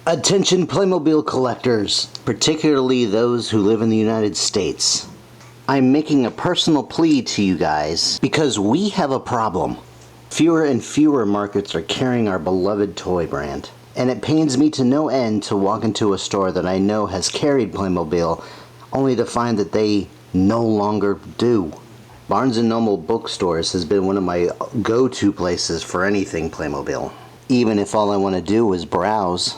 Attention Playmobil collectors, particularly those who live in the United States. I'm making a personal plea to you guys because we have a problem. Fewer and fewer markets are carrying our beloved toy brand. And it pains me to no end to walk into a store that I know has carried Playmobil only to find that they no longer do. Barnes & Noble bookstores has been one of my go-to places for anything Playmobil. Even if all I want to do is browse.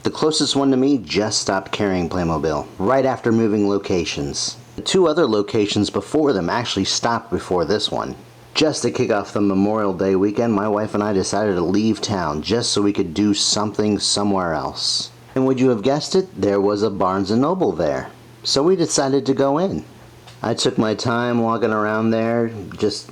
The closest one to me just stopped carrying Playmobil, right after moving locations. The two other locations before them actually stopped before this one. Just to kick off the Memorial Day weekend, my wife and I decided to leave town just so we could do something somewhere else. And would you have guessed it, there was a Barnes & Noble there. So we decided to go in. I took my time walking around there, just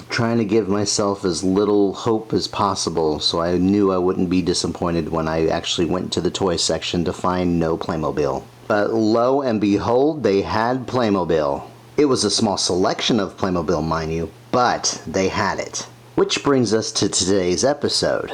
trying to give myself as little hope as possible, so I knew I wouldn't be disappointed when I actually went to the toy section to find no Playmobil. But lo and behold, they had Playmobil. It was a small selection of Playmobil, mind you, but they had it. Which brings us to today's episode.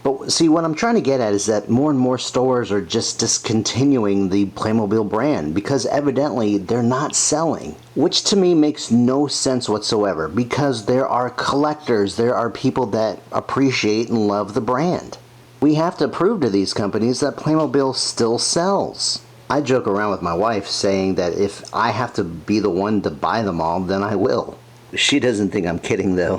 But see, what I'm trying to get at is that more and more stores are just discontinuing the Playmobil brand because evidently they're not selling. Which to me makes no sense whatsoever because there are collectors, there are people that appreciate and love the brand. We have to prove to these companies that Playmobil still sells. I joke around with my wife saying that if I have to be the one to buy them all, then I will. She doesn't think I'm kidding though.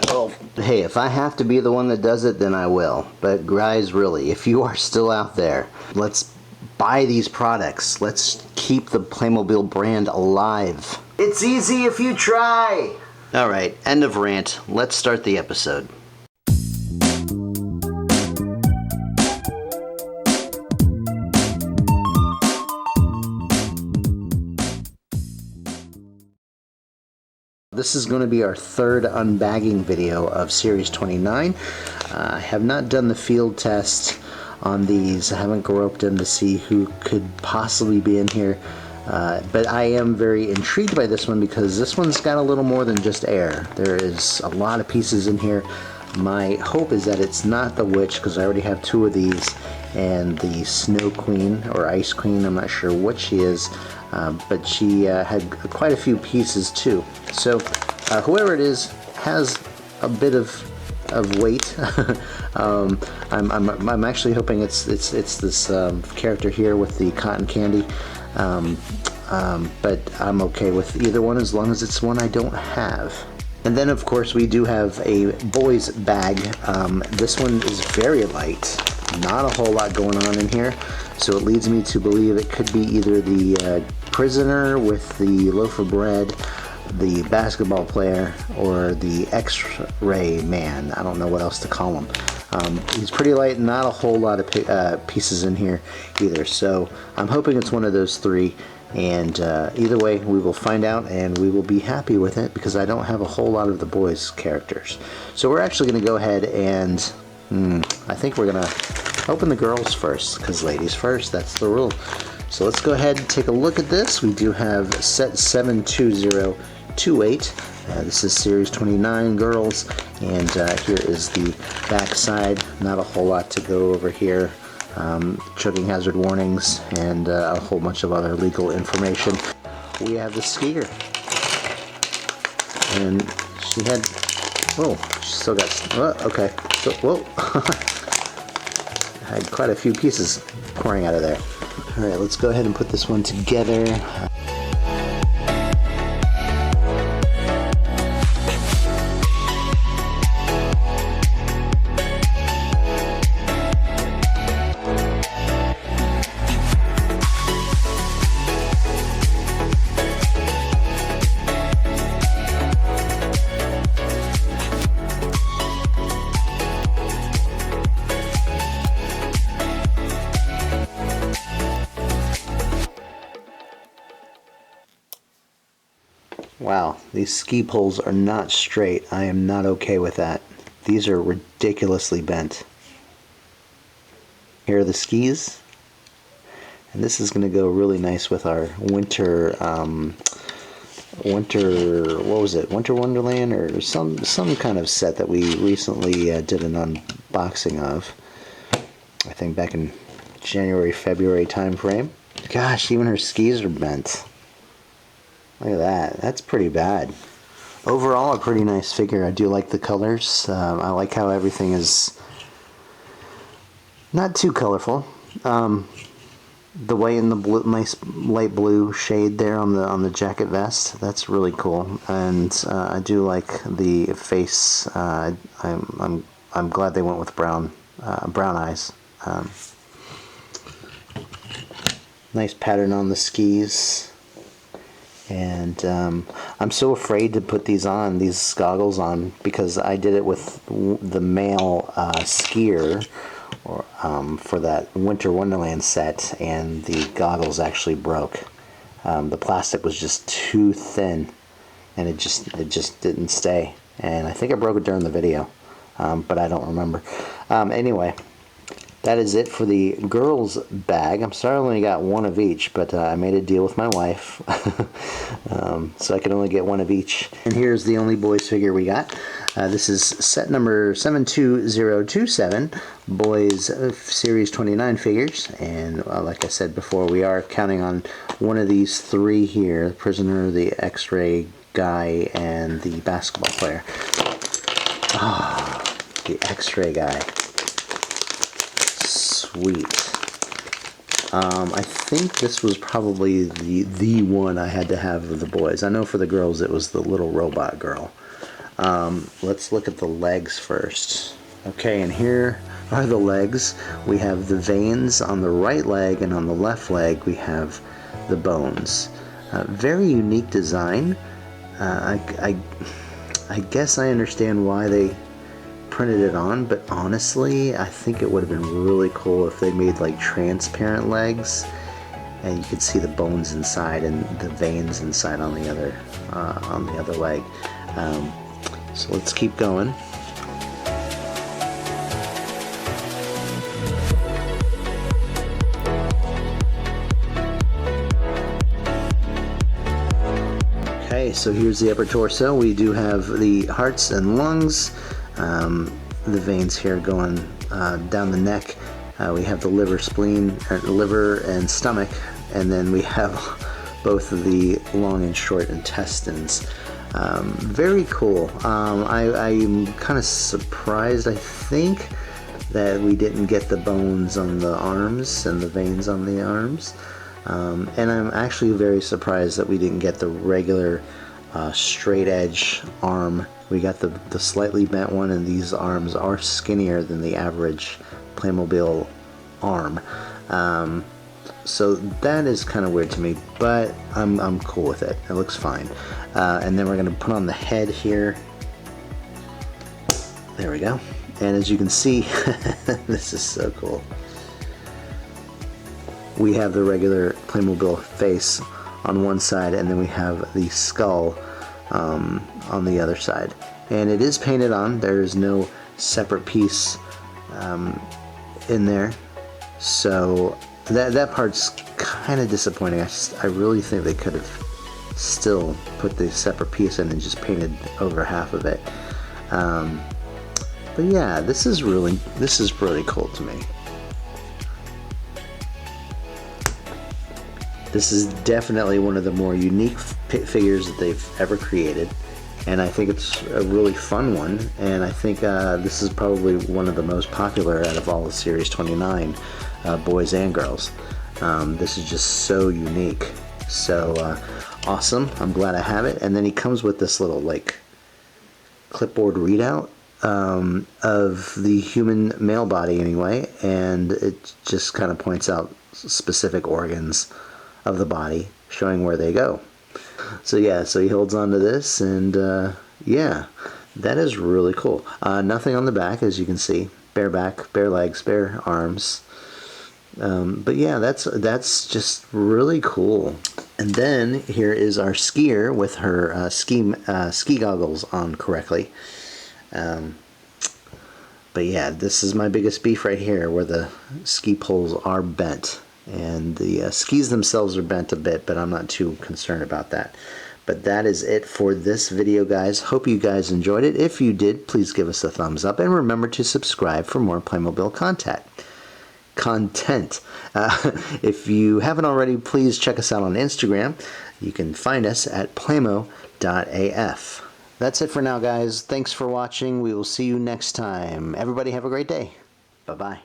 Oh, hey, if I have to be the one that does it, then I will. But guys, really, if you are still out there, let's buy these products. Let's keep the Playmobil brand alive. It's easy if you try. Alright, end of rant. Let's start the episode. This is going to be our third unbagging video of Series 29. I have not done the field test on these. I haven't groped them to see who could possibly be in here. But I am very intrigued by this one because this one's got a little more than just air. There is a lot of pieces in here. My hope is that it's not the witch because I already have two of these, and the Snow Queen or Ice Queen, I'm not sure what she is. But she had quite a few pieces too. So whoever it is has a bit of weight. I'm actually hoping it's this character here with the cotton candy. But I'm okay with either one as long as it's one I don't have. And then of course we do have a boys bag. This one is very light. Not a whole lot going on in here. So it leads me to believe it could be either the prisoner with the loaf of bread, the basketball player, or the X-ray man. I don't know what else to call him. He's pretty light, not a whole lot of pieces in here either. So I'm hoping it's one of those three. And either way, we will find out and we will be happy with it because I don't have a whole lot of the boys' characters. So we're actually going to go ahead and I think we're going to open the girls first because ladies first, that's the rule. So let's go ahead and take a look at this. We do have set 72028. This is Series 29 girls, and here is the back side. Not a whole lot to go over here. Choking hazard warnings and a whole bunch of other legal information. We have the skier, and she had, whoa, she still got, okay, so, whoa, had quite a few pieces pouring out of there. Alright, let's go ahead and put this one together. Wow, these ski poles are not straight. I am not okay with that. These are ridiculously bent. Here are the skis. And this is going to go really nice with our winter, what was it? Winter Wonderland or some kind of set that we recently did an unboxing of. I think back in January, February time frame. Gosh, even her skis are bent. Look at that. That's pretty bad. Overall, a pretty nice figure. I do like the colors. I like how everything is not too colorful. The way in the blue, nice light blue shade there on the jacket vest. That's really cool. And I do like the face. I'm glad they went with brown eyes. Nice pattern on the skis. And I'm so afraid to put these goggles on, because I did it with the male skier for that Winter Wonderland set, and the goggles actually broke. The plastic was just too thin, and it just didn't stay. And I think I broke it during the video, but I don't remember. Anyway. That is it for the girls' bag. I'm sorry I only got one of each, but I made a deal with my wife, so I could only get one of each. And here's the only boys figure we got. This is set number 72027, boys series 29 figures. And like I said before, we are counting on one of these three here: the prisoner, the X-ray guy, and the basketball player. Ah, the X-ray guy. Sweet. I think this was probably the one I had to have of the boys. I know for the girls it was the little robot girl. Let's look at the legs first. Okay, and here are the legs. We have the veins on the right leg, and on the left leg we have the bones. Very unique design. I guess I understand why they printed it on, but honestly I think it would have been really cool if they made like transparent legs and you could see the bones inside and the veins inside on the other leg. So let's keep going. Okay, so here's the upper torso. We do have the hearts and lungs. The veins here going down the neck. We have the liver, spleen, liver and stomach, and then we have both of the long and short intestines. Very cool. I'm kind of surprised, I think, that we didn't get the bones on the arms and the veins on the arms. And I'm actually very surprised that we didn't get the regular straight edge arm. We got the slightly bent one, and these arms are skinnier than the average Playmobil arm. So that is kind of weird to me, but I'm cool with it. It looks fine. And then we're going to put on the head here. There we go. And as you can see, this is so cool. We have the regular Playmobil face on one side, and then we have the skull on the other side. And it is painted on. There is no separate piece in there. So that part's kind of disappointing. I really think they could have still put the separate piece in and just painted over half of it. But yeah, this is really cool to me. This is definitely one of the more unique figures that they've ever created, and I think it's a really fun one, and I think this is probably one of the most popular out of all the Series 29, boys and girls. This is just so unique, so awesome. I'm glad I have it. And then he comes with this little like clipboard readout of the human male body anyway, and it just kind of points out specific organs of the body, showing where they go. So yeah, so he holds on to this, and yeah, that is really cool. Nothing on the back, as you can see. Bare back, bare legs, bare arms. But yeah, that's just really cool. And then here is our skier with her ski goggles on correctly. But yeah, this is my biggest beef right here, where the ski poles are bent. And the skis themselves are bent a bit, but I'm not too concerned about that. But that is it for this video, guys. Hope you guys enjoyed it. If you did, please give us a thumbs up, and remember to subscribe for more Playmobil content. content. If you haven't already, please check us out on Instagram. You can find us at playmo.af. That's it for now, guys. Thanks for watching. We will see you next time. Everybody have a great day. Bye-bye.